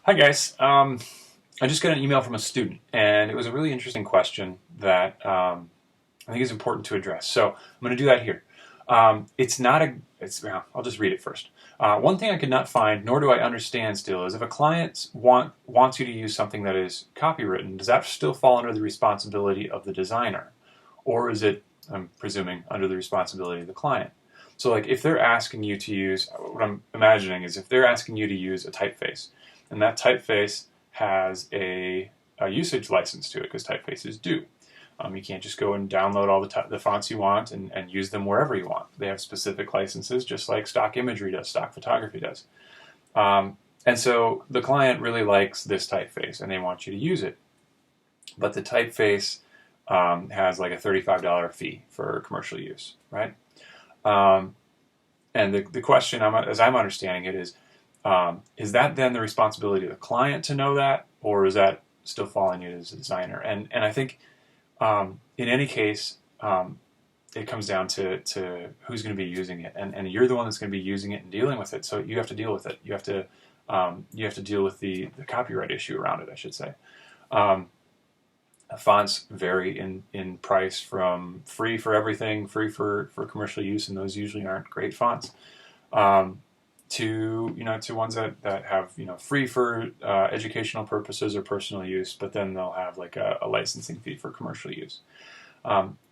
Hi guys. I just got an email from a student, and it was a really interesting question that I think is important to address. So I'm going to do that here. It's not a. Well, I'll just read it first. One thing I could not find, nor do I understand still, is if a client wants you to use something that is copywritten, does that still fall under the responsibility of the designer, or is it, I'm presuming, under the responsibility of the client? So, like, if they're asking you to use, what I'm imagining is if they're asking you to use a typeface, and that typeface has a usage license to it, because typefaces do. You can't just go and download all the fonts you want and use them wherever you want. They have specific licenses, just like stock imagery does, stock photography does. And so the client really likes this typeface, and they want you to use it. But the typeface has like a $35 fee for commercial use, right? And the question, as I'm understanding it, is that then the responsibility of the client to know that, or is that still falling you as a designer? And I think in any case, it comes down to who's going to be using it, and you're the one that's going to be using it and dealing with it. So you have to deal with it. You have to deal with the copyright issue around it, I should say. Fonts vary in price from free for everything, free for commercial use, and those usually aren't great fonts, to ones that have free for educational purposes or personal use, but then they'll have like a licensing fee for commercial use.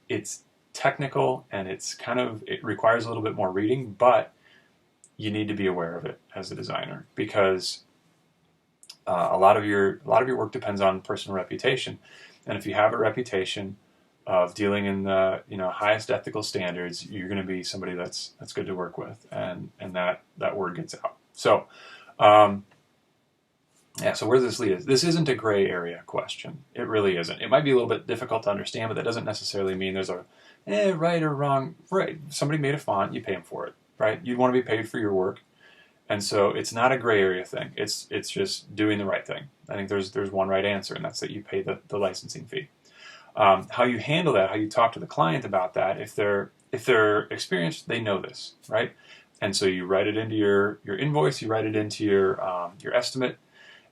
It's technical, and it requires a little bit more reading, but you need to be aware of it as a designer, because a lot of your work depends on personal reputation. And if you have a reputation of dealing in the highest ethical standards, you're going to be somebody that's good to work with, and that word gets out. So so where does this lead us? This isn't a gray area question. It really isn't. It might be a little bit difficult to understand, but that doesn't necessarily mean there's a right or wrong. Right, somebody made a font, you pay them for it, right? You want to be paid for your work. And so it's not a gray area thing. It's just doing the right thing. I think there's one right answer, and that's that you pay the licensing fee. How you handle that, how you talk to the client about that, if they're experienced, they know this, right? And so you write it into your invoice, you write it into your estimate,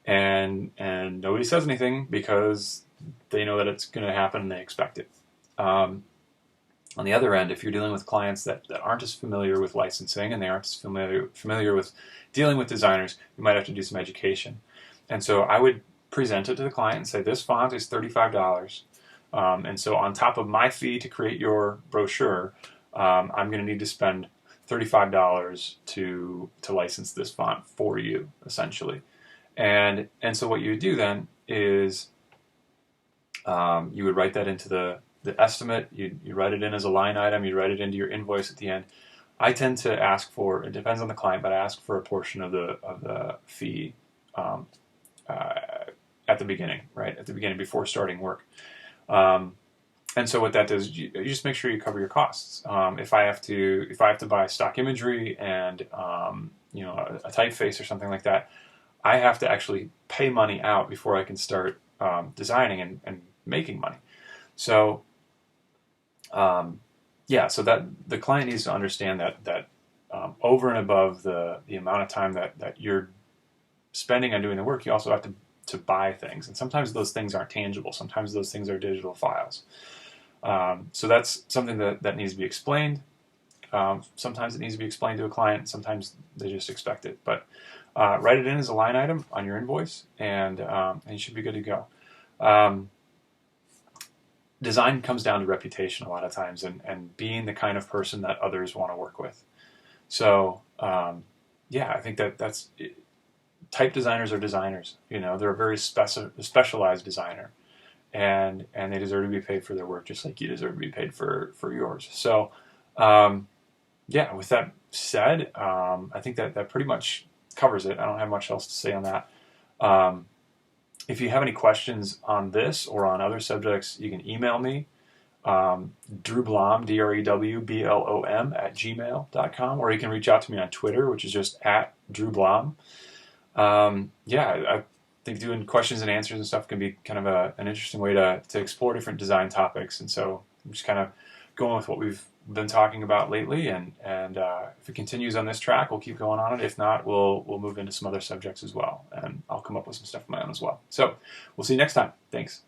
and nobody says anything because they know that it's going to happen and they expect it. On the other end, if you're dealing with clients that aren't as familiar with licensing, and they aren't as familiar with dealing with designers, you might have to do some education. And so I would present it to the client and say, this font is $35. And so on top of my fee to create your brochure, I'm going to need to spend $35 to license this font for you, essentially. And so what you would do then is you would write that into the estimate. You write it in as a line item. You write it into your invoice at the end. I tend to ask for, it depends on the client, but I ask for a portion of the fee at the beginning, right? At the beginning, before starting work. And so what that does, you just make sure you cover your costs. If I have to buy stock imagery and a typeface or something like that, I have to actually pay money out before I can start designing and making money. So so that the client needs to understand that over and above the amount of time that you're spending on doing the work, you also have to buy things, and sometimes those things aren't tangible. Sometimes those things are digital files. So that's something that needs to be explained. Sometimes it needs to be explained to a client. Sometimes they just expect it. But write it in as a line item on your invoice, and you should be good to go. Design comes down to reputation a lot of times, and being the kind of person that others want to work with. So I think that's it. Type designers are designers. They're a very specialized designer, and they deserve to be paid for their work, just like you deserve to be paid for yours. So with that said, I think that pretty much covers it. I don't have much else to say on that. If you have any questions on this or on other subjects, you can email me, Drew Blom, DREWBLOM @gmail.com, or you can reach out to me on Twitter, which is just @DrewBlom. I think doing questions and answers and stuff can be kind of an interesting way to explore different design topics. And so I'm just kind of going with what we've been talking about lately, and if it continues on this track, we'll keep going on it. If not, we'll move into some other subjects as well, and I'll come come up with some stuff of my own as well. So we'll see you next time. Thanks.